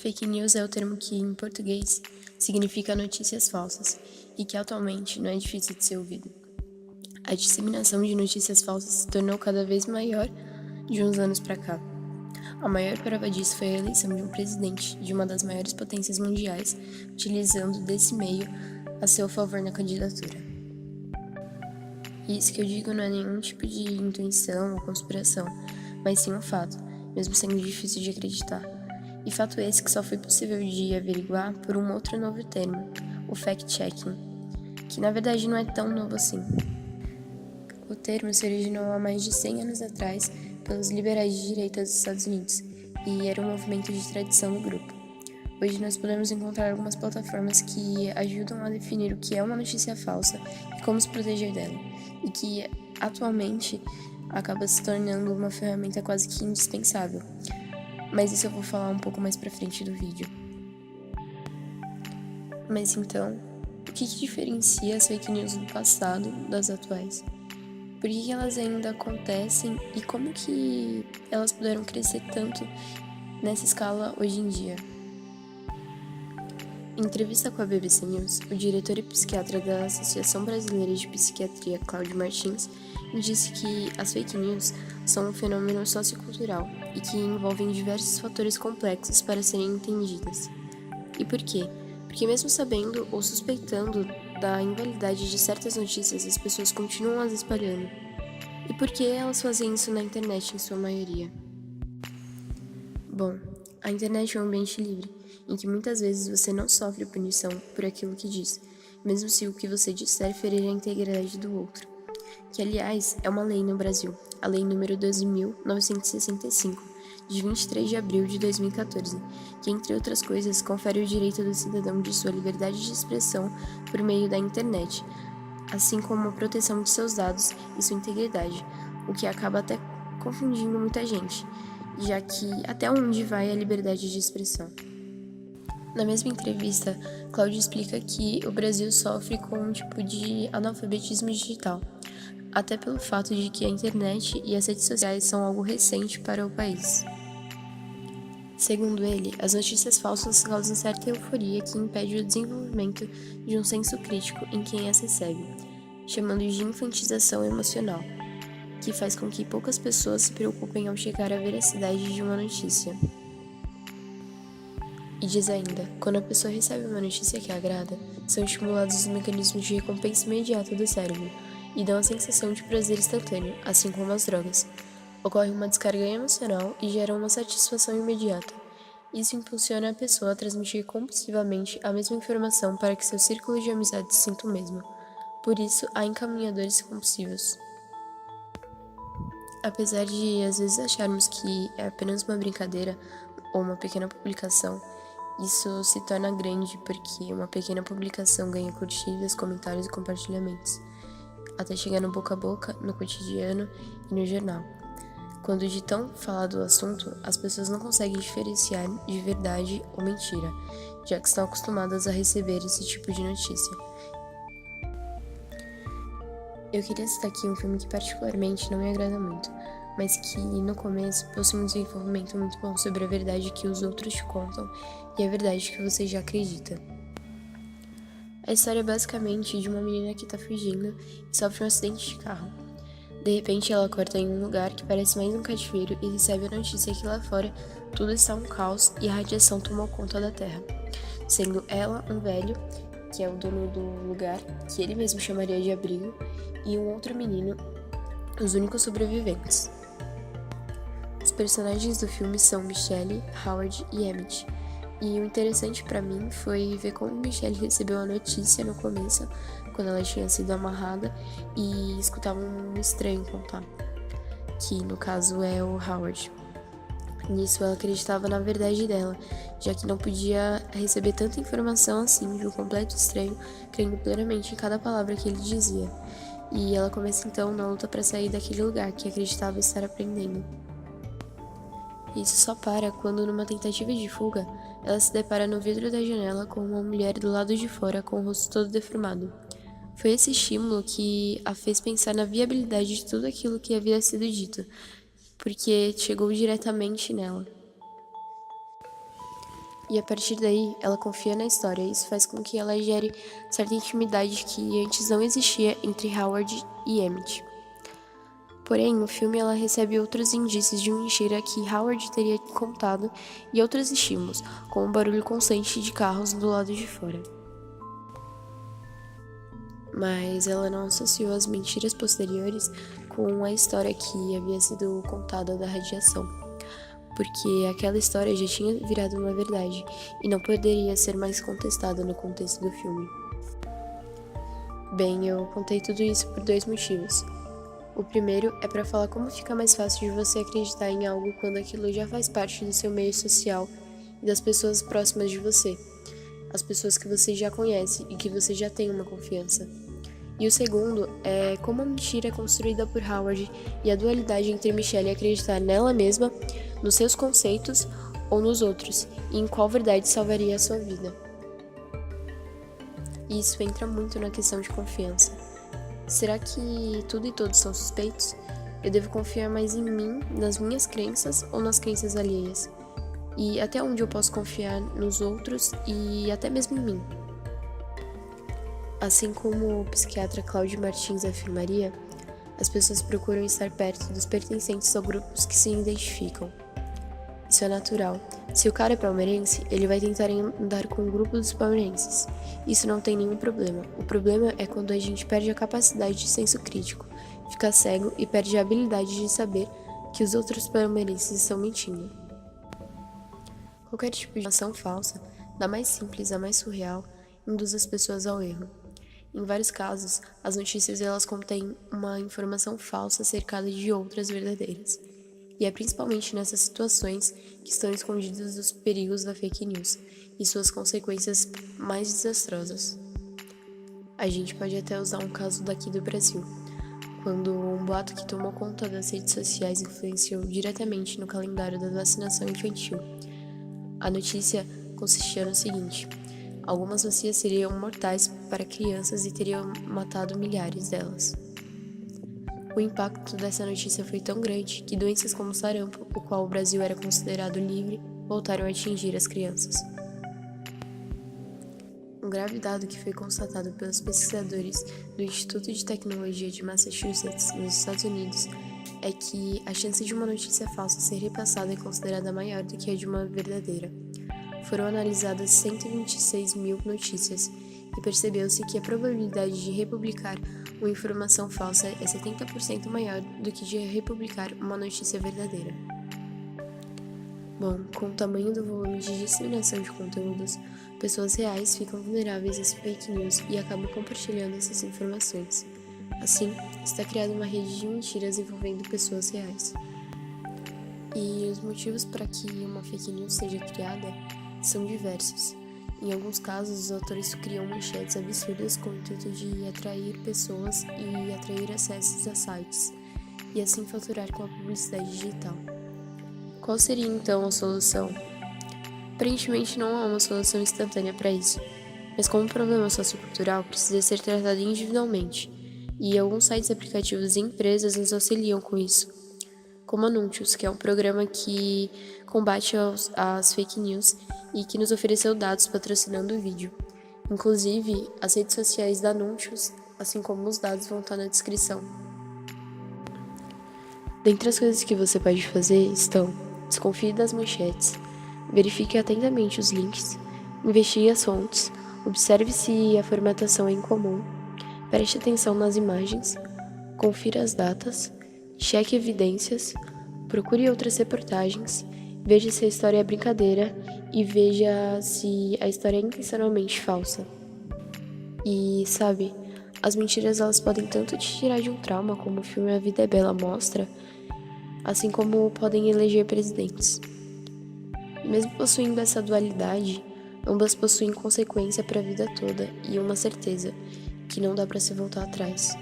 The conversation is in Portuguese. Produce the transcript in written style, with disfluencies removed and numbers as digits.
Fake news é o termo que, em português, significa notícias falsas e que atualmente não é difícil de ser ouvido. A disseminação de notícias falsas se tornou cada vez maior de uns anos para cá. A maior prova disso foi a eleição de um presidente de uma das maiores potências mundiais, utilizando desse meio a seu favor na candidatura. E isso que eu digo não é nenhum tipo de intuição ou conspiração, mas sim um fato, mesmo sendo difícil de acreditar. E fato esse que só foi possível de averiguar por um outro novo termo, o fact-checking, que na verdade não é tão novo assim. O termo se originou há mais de 100 anos atrás pelos liberais de direita dos Estados Unidos e era um movimento de tradição no grupo. Hoje nós podemos encontrar algumas plataformas que ajudam a definir o que é uma notícia falsa e como se proteger dela, e que atualmente acaba se tornando uma ferramenta quase que indispensável. Mas isso eu vou falar um pouco mais pra frente do vídeo. Mas então, o que diferencia as fake news do passado das atuais? Por que elas ainda acontecem e como que elas puderam crescer tanto nessa escala hoje em dia? Em entrevista com a BBC News, o diretor e psiquiatra da Associação Brasileira de Psiquiatria, Cláudio Martins, disse que as fake news são um fenômeno sociocultural e que envolvem diversos fatores complexos para serem entendidas. E por quê? Porque mesmo sabendo ou suspeitando da invalidade de certas notícias, as pessoas continuam as espalhando. E por que elas fazem isso na internet em sua maioria? Bom, a internet é um ambiente livre, em que muitas vezes você não sofre punição por aquilo que diz, mesmo se o que você disser ferir a integridade do outro. Que, aliás, é uma lei no Brasil, a Lei nº 12.965, de 23 de abril de 2014, que, entre outras coisas, confere o direito do cidadão de sua liberdade de expressão por meio da internet, assim como a proteção de seus dados e sua integridade, o que acaba até confundindo muita gente, já que até onde vai a liberdade de expressão? Na mesma entrevista, Cláudio explica que o Brasil sofre com um tipo de analfabetismo digital, até pelo fato de que a internet e as redes sociais são algo recente para o país. Segundo ele, as notícias falsas causam certa euforia que impede o desenvolvimento de um senso crítico em quem as recebe, chamando de infantização emocional, que faz com que poucas pessoas se preocupem ao checar a veracidade de uma notícia. E diz ainda, quando a pessoa recebe uma notícia que agrada, são estimulados os mecanismos de recompensa imediata do cérebro e dão a sensação de prazer instantâneo, assim como as drogas. Ocorre uma descarga emocional e gera uma satisfação imediata. Isso impulsiona a pessoa a transmitir compulsivamente a mesma informação para que seu círculo de amizades sinta o mesmo. Por isso, há encaminhadores compulsivos. Apesar de às vezes acharmos que é apenas uma brincadeira ou uma pequena publicação, isso se torna grande porque uma pequena publicação ganha curtidas, comentários e compartilhamentos, até chegar no boca a boca, no cotidiano e no jornal. Quando de tão falado o assunto, as pessoas não conseguem diferenciar de verdade ou mentira, já que estão acostumadas a receber esse tipo de notícia. Eu queria citar aqui um filme que particularmente não me agrada muito, mas que, no começo, possui um desenvolvimento muito bom sobre a verdade que os outros te contam e a verdade que você já acredita. A história é basicamente de uma menina que tá fugindo e sofre um acidente de carro. De repente, ela acorda em um lugar que parece mais um cativeiro e recebe a notícia que lá fora tudo está um caos e a radiação tomou conta da Terra, sendo ela um velho, que é o dono do lugar, que ele mesmo chamaria de abrigo, e um outro menino, os únicos sobreviventes. Os personagens do filme são Michelle, Howard e Emmett. E o interessante pra mim foi ver como Michelle recebeu a notícia no começo, quando ela tinha sido amarrada, e escutava um estranho contar, que no caso é o Howard. Nisso ela acreditava na verdade dela, já que não podia receber tanta informação assim de um completo estranho, crendo plenamente em cada palavra que ele dizia. E ela começa então na luta para sair daquele lugar que acreditava estar aprendendo. Isso só para quando, numa tentativa de fuga, ela se depara no vidro da janela com uma mulher do lado de fora com o rosto todo deformado. Foi esse estímulo que a fez pensar na viabilidade de tudo aquilo que havia sido dito, porque chegou diretamente nela. E a partir daí, ela confia na história. Isso faz com que ela gere certa intimidade que antes não existia entre Howard e Emmett. Porém, no filme ela recebe outros indícios de mentira que Howard teria contado e outros estímulos, como o barulho constante de carros do lado de fora. Mas ela não associou as mentiras posteriores com a história que havia sido contada da radiação, porque aquela história já tinha virado uma verdade e não poderia ser mais contestada no contexto do filme. Bem, eu contei tudo isso por 2 motivos. O primeiro é para falar como fica mais fácil de você acreditar em algo quando aquilo já faz parte do seu meio social e das pessoas próximas de você, as pessoas que você já conhece e que você já tem uma confiança. E o segundo é como a mentira é construída por Howard e a dualidade entre Michelle acreditar nela mesma, nos seus conceitos ou nos outros, e em qual verdade salvaria a sua vida. E isso entra muito na questão de confiança. Será que tudo e todos são suspeitos? Eu devo confiar mais em mim, nas minhas crenças ou nas crenças alheias? E até onde eu posso confiar nos outros e até mesmo em mim? Assim como o psiquiatra Cláudio Martins afirmaria, as pessoas procuram estar perto dos pertencentes a grupos que se identificam. Isso é natural. Se o cara é palmeirense, ele vai tentar andar com o grupo dos palmeirenses. Isso não tem nenhum problema. O problema é quando a gente perde a capacidade de senso crítico, fica cego e perde a habilidade de saber que os outros palmeirenses estão mentindo. Qualquer tipo de informação falsa, da mais simples à mais surreal, induz as pessoas ao erro. Em vários casos, as notícias elas contêm uma informação falsa cercada de outras verdadeiras. E é principalmente nessas situações que estão escondidos os perigos da fake news e suas consequências mais desastrosas. A gente pode até usar um caso daqui do Brasil, quando um boato que tomou conta das redes sociais influenciou diretamente no calendário da vacinação infantil. A notícia consistia no seguinte: algumas vacinas seriam mortais para crianças e teriam matado milhares delas. O impacto dessa notícia foi tão grande que doenças como sarampo, o qual o Brasil era considerado livre, voltaram a atingir as crianças. Um grave dado que foi constatado pelos pesquisadores do Instituto de Tecnologia de Massachusetts, nos Estados Unidos, é que a chance de uma notícia falsa ser repassada é considerada maior do que a de uma verdadeira. Foram analisadas 126 mil notícias e percebeu-se que a probabilidade de republicar uma informação falsa é 70% maior do que de republicar uma notícia verdadeira. Bom, com o tamanho do volume de disseminação de conteúdos, pessoas reais ficam vulneráveis às fake news e acabam compartilhando essas informações. Assim, está criada uma rede de mentiras envolvendo pessoas reais. E os motivos para que uma fake news seja criada são diversos. Em alguns casos, os autores criam manchetes absurdas com o intuito de atrair pessoas e atrair acessos a sites, e assim faturar com a publicidade digital. Qual seria então a solução? Aparentemente não há uma solução instantânea para isso, mas como um problema sociocultural precisa ser tratado individualmente, e alguns sites, aplicativos e empresas nos auxiliam com isso, como Anúncios, que é um programa que combate as fake news e que nos ofereceu dados patrocinando o vídeo. Inclusive, as redes sociais da Anúncios, assim como os dados, vão estar na descrição. Dentre as coisas que você pode fazer estão: desconfie das manchetes, verifique atentamente os links, investigue as fontes, observe se a formatação é incomum, preste atenção nas imagens, confira as datas, cheque evidências, procure outras reportagens, veja se a história é brincadeira e veja se a história é intencionalmente falsa. E, sabe, as mentiras elas podem tanto te tirar de um trauma, como o filme A Vida é Bela mostra, assim como podem eleger presidentes. Mesmo possuindo essa dualidade, ambas possuem consequência para a vida toda e uma certeza, que não dá para se voltar atrás.